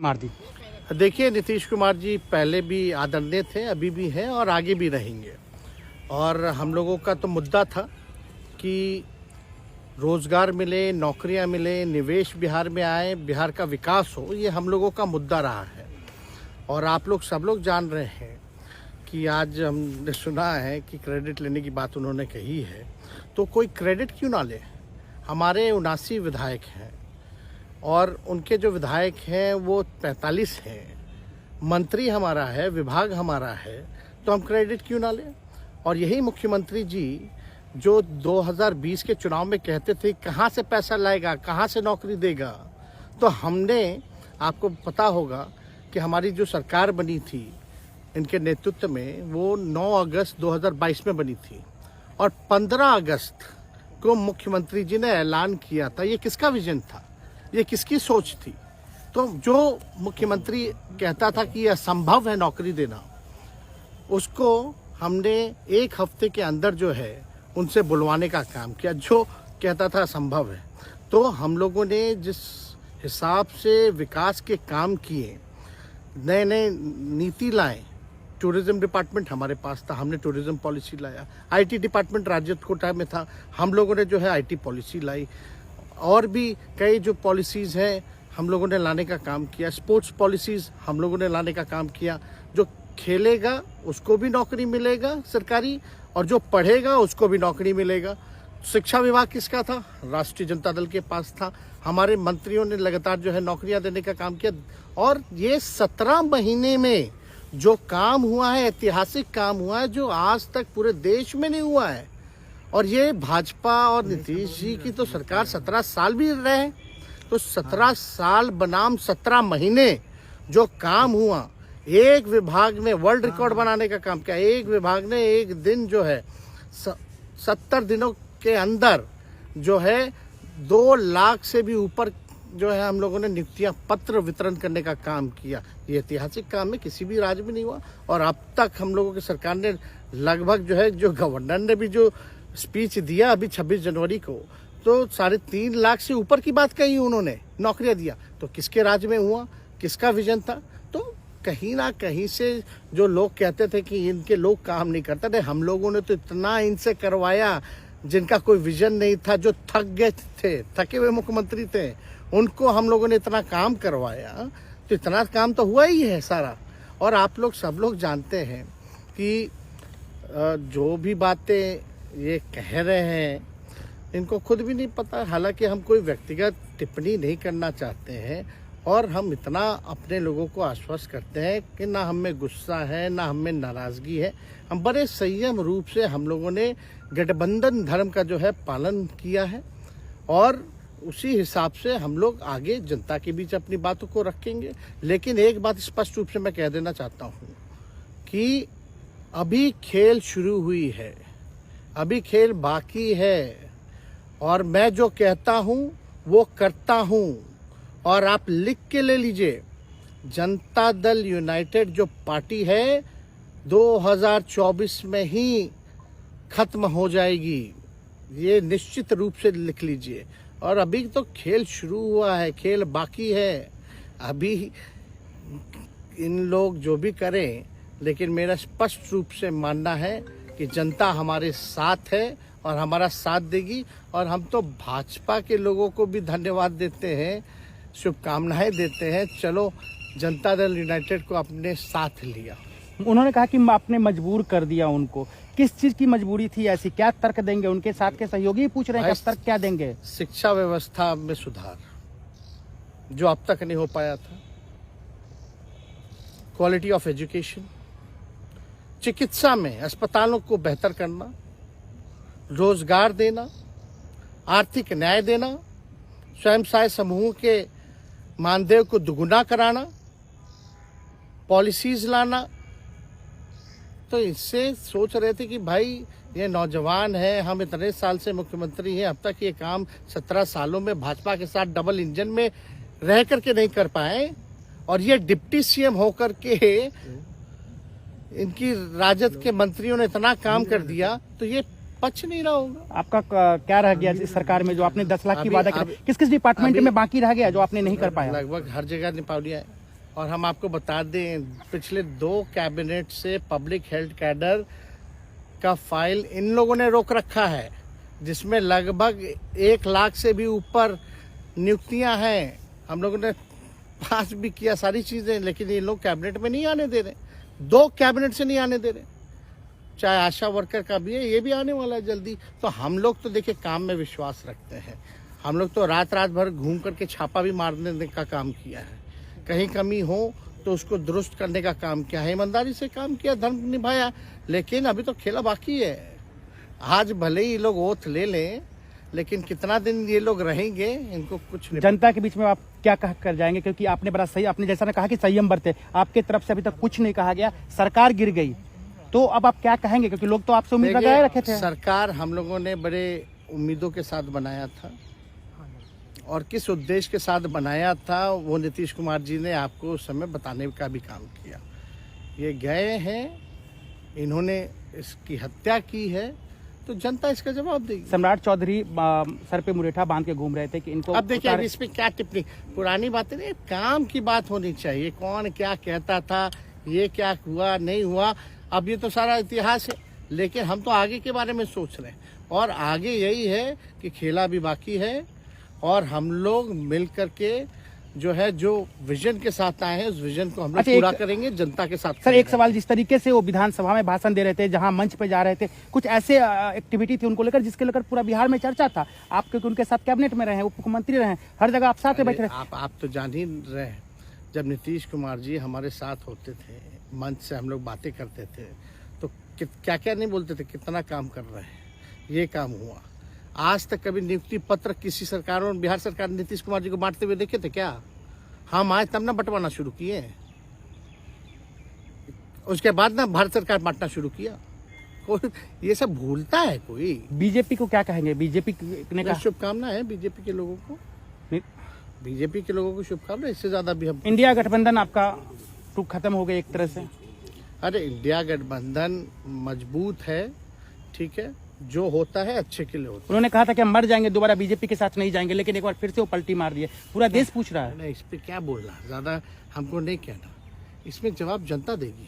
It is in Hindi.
मार दी। देखिए, नीतीश कुमार जी पहले भी आदरणीय थे, अभी भी हैं और आगे भी रहेंगे। और हम लोगों का तो मुद्दा था कि रोजगार मिले, नौकरियां मिले, निवेश बिहार में आए, बिहार का विकास हो, ये हम लोगों का मुद्दा रहा है। और आप लोग सब लोग जान रहे हैं कि आज हमने सुना है कि क्रेडिट लेने की बात उन्होंने कही है, तो कोई क्रेडिट क्यों ना ले। हमारे 79 विधायक हैं और उनके जो विधायक हैं वो 45 हैं, मंत्री हमारा है, विभाग हमारा है, तो हम क्रेडिट क्यों ना लें। और यही मुख्यमंत्री जी जो 2020 के चुनाव में कहते थे कहाँ से पैसा लाएगा, कहाँ से नौकरी देगा, तो हमने, आपको पता होगा कि हमारी जो सरकार बनी थी इनके नेतृत्व में, वो 9 अगस्त 2022 में बनी थी और 15 अगस्त को मुख्यमंत्री जी ने ऐलान किया था। ये किसका विजन था, ये किसकी सोच थी। तो जो मुख्यमंत्री कहता था कि यह असंभव है नौकरी देना, उसको हमने एक हफ्ते के अंदर जो है उनसे बुलवाने का काम किया, जो कहता था असंभव है। तो हम लोगों ने जिस हिसाब से विकास के काम किए, नए नए नीति लाए, टूरिज्म डिपार्टमेंट हमारे पास था, हमने टूरिज्म पॉलिसी लाया। आईटी डिपार्टमेंट राज्य कोटा में था, हम लोगों ने जो है आईटी पॉलिसी लाई। और भी कई जो पॉलिसीज़ हैं हम लोगों ने लाने का काम किया। स्पोर्ट्स पॉलिसीज़ हम लोगों ने लाने का काम किया। जो खेलेगा उसको भी नौकरी मिलेगा सरकारी, और जो पढ़ेगा उसको भी नौकरी मिलेगा। शिक्षा विभाग किसका था, राष्ट्रीय जनता दल के पास था। हमारे मंत्रियों ने लगातार जो है नौकरियां देने का काम किया। और ये 17 महीने में जो काम हुआ है, ऐतिहासिक काम हुआ है, जो आज तक पूरे देश में नहीं हुआ है। और ये भाजपा और नीतीश जी की तो सरकार 17 साल भी रहे, तो 17 साल बनाम 17 महीने जो काम हुआ, एक विभाग ने वर्ल्ड रिकॉर्ड बनाने का काम किया। एक विभाग ने एक दिन जो है 70 दिनों के अंदर जो है 2 लाख से भी ऊपर जो है हम लोगों ने नियुक्तियां पत्र वितरण करने का काम किया। ये ऐतिहासिक काम है, किसी भी राज्य में नहीं हुआ। और अब तक हम लोगों की सरकार ने लगभग जो है, जो गवर्नर ने भी जो स्पीच दिया अभी 26 जनवरी को, तो 3.5 लाख से ऊपर की बात कही उन्होंने, नौकरियां दिया। तो किसके राज्य में हुआ, किसका विजन था। तो कहीं ना कहीं से जो लोग कहते थे कि इनके लोग काम नहीं करते थे, हम लोगों ने तो इतना इनसे करवाया जिनका कोई विजन नहीं था, जो थक गए थे, थके हुए मुख्यमंत्री थे, उनको हम लोगों ने इतना काम करवाया। तो इतना काम तो हुआ ही है सारा। और आप लोग सब लोग जानते हैं कि जो भी बातें ये कह रहे हैं इनको खुद भी नहीं पता। हालांकि हम कोई व्यक्तिगत टिप्पणी नहीं करना चाहते हैं और हम इतना अपने लोगों को आश्वस्त करते हैं कि ना हम में गुस्सा है, ना हम में नाराज़गी है। हम बड़े संयम रूप से हम लोगों ने गठबंधन धर्म का जो है पालन किया है और उसी हिसाब से हम लोग आगे जनता के बीच अपनी बातों को रखेंगे। लेकिन एक बात स्पष्ट रूप से मैं कह देना चाहता हूँ कि अभी खेल शुरू हुई है, अभी खेल बाकी है। और मैं जो कहता हूँ वो करता हूँ। और आप लिख के ले लीजिए, जनता दल यूनाइटेड जो पार्टी है 2024 में ही खत्म हो जाएगी, ये निश्चित रूप से लिख लीजिए। और अभी तो खेल शुरू हुआ है, खेल बाकी है। अभी इन लोग जो भी करें, लेकिन मेरा स्पष्ट रूप से मानना है कि जनता हमारे साथ है और हमारा साथ देगी। और हम तो भाजपा के लोगों को भी धन्यवाद देते हैं, शुभकामनाएं देते हैं। चलो, जनता दल यूनाइटेड को अपने साथ लिया। उन्होंने कहा कि आपने मजबूर कर दिया उनको। किस चीज की मजबूरी थी ऐसी, क्या तर्क देंगे? उनके साथ के सहयोगी पूछ रहे हैं, तर्क क्या देंगे? शिक्षा व्यवस्था में सुधार जो अब तक नहीं हो पाया था, क्वालिटी ऑफ एजुकेशन, चिकित्सा में अस्पतालों को बेहतर करना, रोजगार देना, आर्थिक न्याय देना, स्वयं सहायता समूह के मानदेय को दुगुना कराना, पॉलिसीज लाना। तो इससे सोच रहे थे कि भाई ये नौजवान है, हम इतने साल से मुख्यमंत्री हैं, अब तक ये काम 17 सालों में भाजपा के साथ डबल इंजन में रह करके नहीं कर पाए, और ये डिप्टी सीएम होकर के इनकी राजद के मंत्रियों ने इतना काम कर दिया, तो ये पच नहीं रहा होगा। आपका क्या रह गया इस सरकार में जो आपने 10 लाख की वादा किया? किस किस डिपार्टमेंट में बाकी रह गया जो आपने नहीं कर पाया? लगभग हर जगह निपा लिया है। और हम आपको बता दें, पिछले 2 कैबिनेट से पब्लिक हेल्थ कैडर का फाइल इन लोगों ने रोक रखा है, जिसमें लगभग 1 लाख से भी ऊपर नियुक्तियां हैं। हम लोगों ने पास भी किया सारी चीजें, लेकिन ये लोग कैबिनेट में नहीं आने दे रहे। 2 कैबिनेट से नहीं आने दे रहे। चाहे आशा वर्कर का भी है, ये भी आने वाला है जल्दी। तो हम लोग तो देखिए काम में विश्वास रखते हैं। हम लोग तो रात भर घूम करके छापा भी मारने का काम किया है। कहीं कमी हो तो उसको दुरुस्त करने का काम किया है, ईमानदारी से काम किया, धर्म निभाया। लेकिन अभी तो खेला बाकी है। आज भले ही लोग ओथ ले लें, लेकिन कितना दिन ये लोग रहेंगे, इनको कुछ नहीं। जनता के बीच में आप क्या कह कर जाएंगे, क्योंकि आपने बड़ा सही, आपने जैसा ने कहा कि संयम बरते, आपके तरफ से अभी तक कुछ नहीं कहा गया, सरकार गिर गई, तो अब आप क्या कहेंगे, क्योंकि लोग तो आपसे उम्मीद लगाए रखे थे। सरकार हम लोगों ने बड़े उम्मीदों के साथ बनाया था, और किस उद्देश्य के साथ बनाया था वो नीतीश कुमार जी ने आपको उस समय बताने का भी काम किया। ये गए हैं, इन्होंने इसकी हत्या की है, तो जनता इसका जवाब देगी। सम्राट चौधरी सर पे मुरेठा बांध के घूम रहे थे कि इनको अब देखिए, अब इस पे क्या टिप्पणी, पुरानी बातें नहीं, काम की बात होनी चाहिए। कौन क्या कहता था, ये क्या हुआ नहीं हुआ, अब ये तो सारा इतिहास है। लेकिन हम तो आगे के बारे में सोच रहे हैं, और आगे यही है कि खेला भी बाकी है, और हम लोग मिल करके जो है, जो विजन के साथ आए हैं, उस विजन को हम लोग पूरा करेंगे जनता के साथ। सर, एक सवाल, जिस तरीके से वो विधानसभा में भाषण दे रहे थे, जहां मंच पे जा रहे थे, कुछ ऐसे एक्टिविटी थी उनको लेकर जिसके लेकर पूरा बिहार में चर्चा था। आप क्योंकि उनके साथ कैबिनेट में रहे हैं, उप मुख्यमंत्री रहे हैं, हर जगह आप साथ में बैठे रहे। आप तो जान ही रहे हैं, जब नीतीश कुमार जी हमारे साथ होते थे, मंच से हम लोग बातें करते थे, तो क्या क्या नहीं बोलते थे, कितना काम कर रहे हैं, ये काम हुआ। आज तक कभी नियुक्ति पत्र किसी सरकारों, बिहार सरकार ने नीतीश कुमार जी को बांटते हुए देखे थे क्या? हम आए तब ना बंटवाना शुरू किए, उसके बाद ना भारत सरकार बांटना शुरू किया। कोई ये सब भूलता है कोई? बीजेपी को क्या कहेंगे? बीजेपी ने कहा शुभकामना है बीजेपी के लोगों को, बीजेपी के लोगों को शुभकामना। इससे ज्यादा भी हम, इंडिया गठबंधन आपका टूक खत्म हो गया एक तरह से। अरे इंडिया गठबंधन मजबूत है, ठीक है, जो होता है अच्छे के लिए होता है। उन्होंने कहा था कि हम मर जाएंगे, दोबारा बीजेपी के साथ नहीं जाएंगे, लेकिन एक बार फिर से वो पलटी मार दिए। पूरा देश पूछ रहा है। नहीं, इस पे क्या बोलना, ज्यादा हमको नहीं कहना, इसमें जवाब जनता देगी।